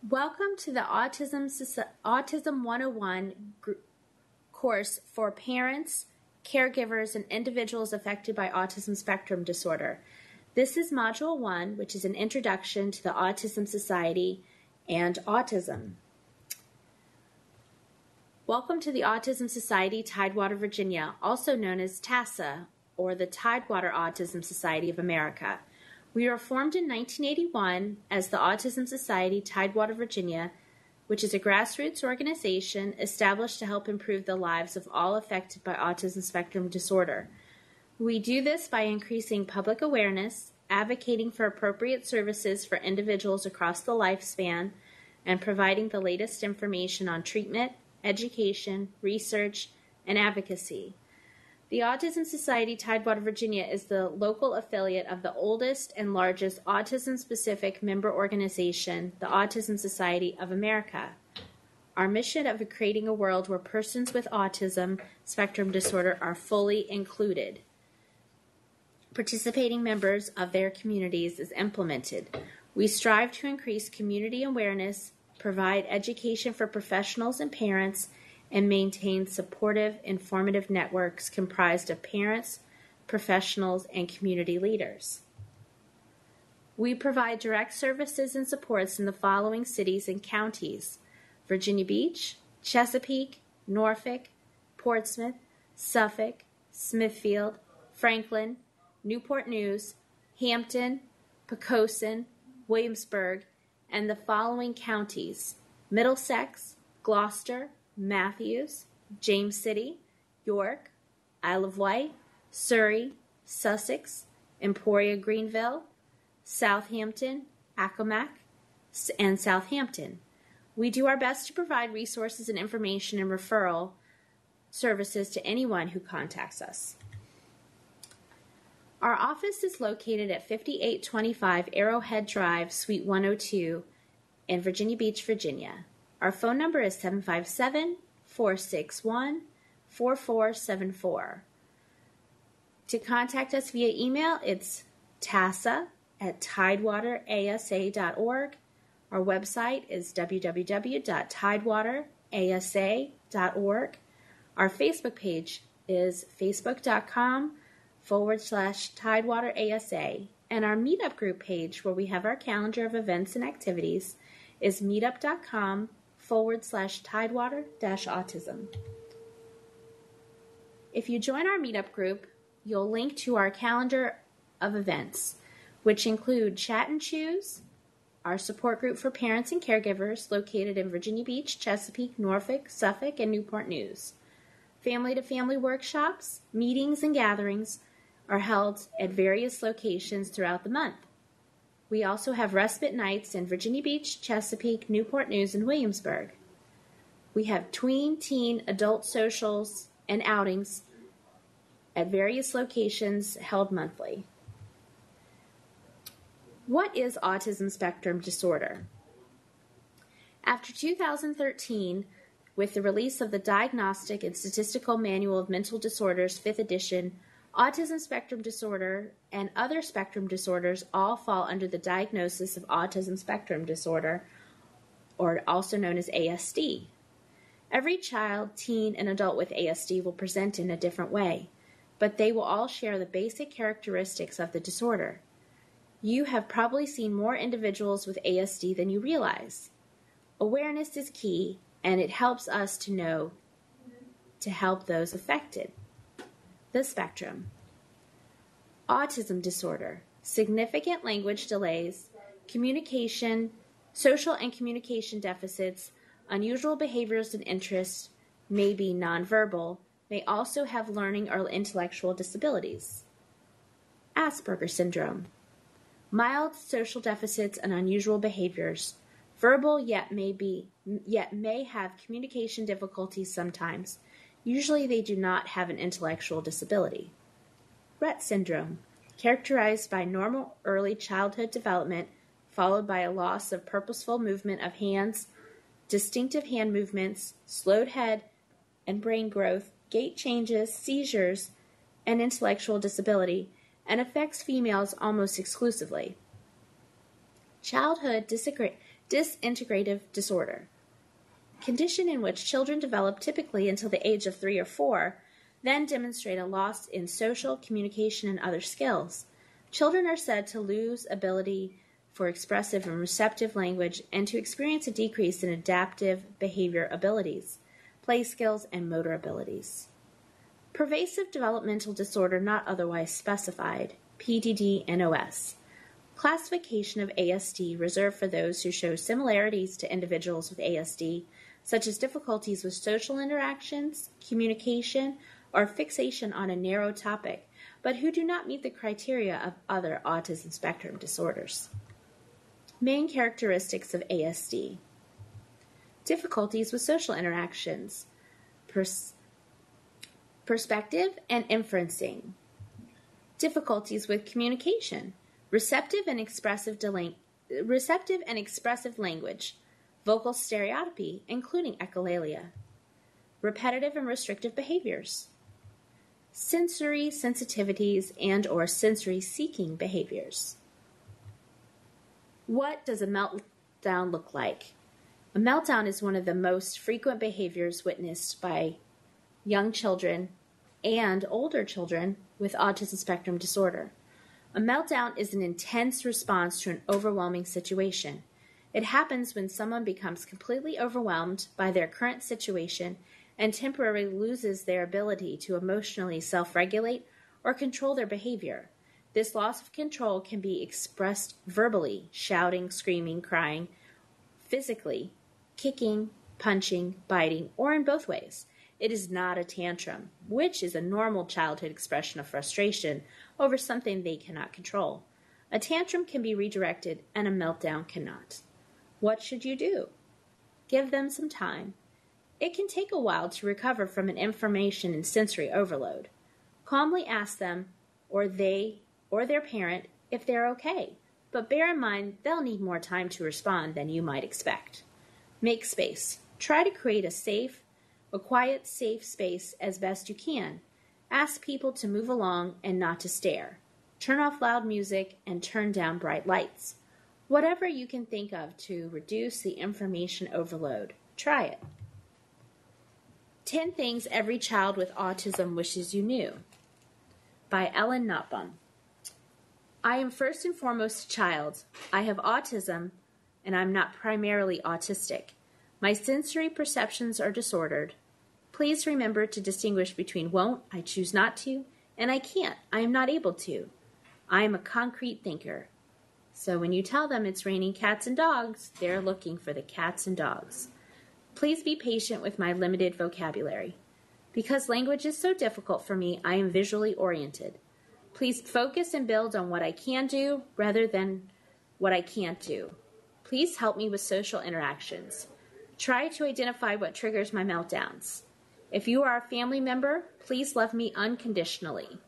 Welcome to the Autism 101 course for parents, caregivers, and individuals affected by autism spectrum disorder. This is Module 1, which is an introduction to the Autism Society and autism. Welcome to the Autism Society, Tidewater, Virginia, also known as TASA, or the Tidewater Autism Society of America. We were formed in 1981 as the Autism Society, Tidewater, Virginia, which is a grassroots organization established to help improve the lives of all affected by autism spectrum disorder. We do this by increasing public awareness, advocating for appropriate services for individuals across the lifespan, and providing the latest information on treatment, education, research, and advocacy. The Autism Society Tidewater, Virginia is the local affiliate of the oldest and largest autism-specific member organization, the Autism Society of America. Our mission of creating a world where persons with autism spectrum disorder are fully included. Participating members of their communities is implemented. We strive to increase community awareness, provide education for professionals and parents, and maintain supportive, informative networks comprised of parents, professionals, and community leaders. We provide direct services and supports in the following cities and counties: Virginia Beach, Chesapeake, Norfolk, Portsmouth, Suffolk, Smithfield, Franklin, Newport News, Hampton, Poquoson, Williamsburg, and the following counties: Middlesex, Gloucester, Matthews, James City, York, Isle of Wight, Surrey, Sussex, Emporia Greenville, Southampton, Accomack, and Southampton. We do our best to provide resources and information and referral services to anyone who contacts us. Our office is located at 5825 Arrowhead Drive, Suite 102 in Virginia Beach, Virginia. Our phone number is 757-461-4474. To contact us via email, it's tasa@tidewaterasa.org. Our website is www.tidewaterasa.org. Our Facebook page is facebook.com/TidewaterASA. And our meetup group page, where we have our calendar of events and activities, is meetup.com/Tidewater-autism. If you join our meetup group, you'll link to our calendar of events, which include Chat and Choose, our support group for parents and caregivers located in Virginia Beach, Chesapeake, Norfolk, Suffolk, and Newport News. Family-to-family workshops, meetings, and gatherings are held at various locations throughout the month. We also have respite nights in Virginia Beach, Chesapeake, Newport News, and Williamsburg. We have tween, teen, adult socials and outings at various locations held monthly. What is autism spectrum disorder? After 2013, with the release of the Diagnostic and Statistical Manual of Mental Disorders, 5th edition, autism spectrum disorder and other spectrum disorders all fall under the diagnosis of autism spectrum disorder, or also known as ASD. Every child, teen, and adult with ASD will present in a different way, but they will all share the basic characteristics of the disorder. You have probably seen more individuals with ASD than you realize. Awareness is key, and it helps us to know to help those affected. The spectrum. Autism disorder, significant language delays, communication, social and communication deficits, unusual behaviors and interests, may be nonverbal, may also have learning or intellectual disabilities. Asperger's syndrome, mild social deficits and unusual behaviors, verbal yet may have communication difficulties sometimes. Usually they do not have an intellectual disability. Rett syndrome, characterized by normal early childhood development, followed by a loss of purposeful movement of hands, distinctive hand movements, slowed head and brain growth, gait changes, seizures, and intellectual disability, and affects females almost exclusively. Childhood Disintegrative disorder. Condition in which children develop typically until the age of 3 or 4, then demonstrate a loss in social, communication, and other skills. Children are said to lose ability for expressive and receptive language and to experience a decrease in adaptive behavior abilities, play skills, and motor abilities. Pervasive developmental disorder not otherwise specified, PDD-NOS. Classification of ASD reserved for those who show similarities to individuals with ASD, such as difficulties with social interactions, communication, or fixation on a narrow topic, but who do not meet the criteria of other autism spectrum disorders. Main characteristics of ASD. Difficulties with social interactions, perspective and inferencing. Difficulties with communication, receptive and expressive language, vocal stereotypy, including echolalia, repetitive and restrictive behaviors, sensory sensitivities and or sensory-seeking behaviors. What does a meltdown look like? A meltdown is one of the most frequent behaviors witnessed by young children and older children with autism spectrum disorder. A meltdown is an intense response to an overwhelming situation. It happens when someone becomes completely overwhelmed by their current situation and temporarily loses their ability to emotionally self-regulate or control their behavior. This loss of control can be expressed verbally, shouting, screaming, crying, physically, kicking, punching, biting, or in both ways. It is not a tantrum, which is a normal childhood expression of frustration over something they cannot control. A tantrum can be redirected and a meltdown cannot. What should you do? Give them some time. It can take a while to recover from an information and sensory overload. Calmly ask them, or their parent, if they're okay, but bear in mind they'll need more time to respond than you might expect. Make space. Try to create a quiet, safe space as best you can. Ask people to move along and not to stare. Turn off loud music and turn down bright lights. Whatever you can think of to reduce the information overload, try it. 10 Things Every Child with Autism Wishes You Knew by Ellen Knopbaum. I am first and foremost a child. I have autism, and I'm not primarily autistic. My sensory perceptions are disordered. Please remember to distinguish between won't, I choose not to, and I can't, I am not able to. I am a concrete thinker. So when you tell them it's raining cats and dogs, they're looking for the cats and dogs. Please be patient with my limited vocabulary. Because language is so difficult for me, I am visually oriented. Please focus and build on what I can do rather than what I can't do. Please help me with social interactions. Try to identify what triggers my meltdowns. If you are a family member, please love me unconditionally.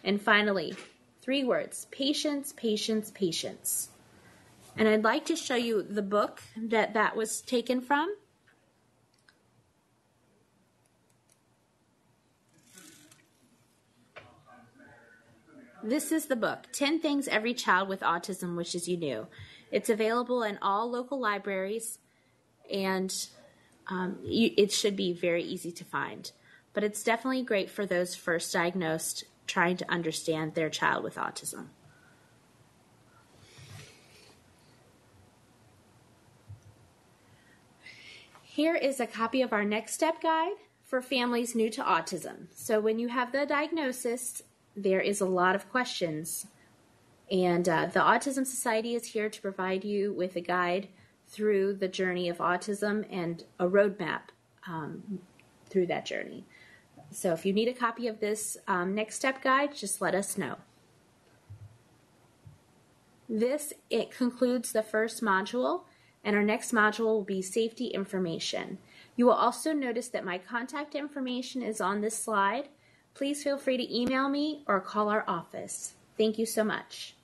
And finally, 3 words: patience, patience, patience. And I'd like to show you the book that was taken from. This is the book, 10 Things Every Child with Autism Wishes You Knew. It's available in all local libraries, and it should be very easy to find. But it's definitely great for those first diagnosed trying to understand their child with autism. Here is a copy of our next step guide for families new to autism. So when you have the diagnosis, there is a lot of questions, and the Autism Society is here to provide you with a guide through the journey of autism and a roadmap through that journey. So if you need a copy of this next step guide, just let us know. It concludes the first module, and our next module will be safety information. You will also notice that my contact information is on this slide. Please feel free to email me or call our office. Thank you so much.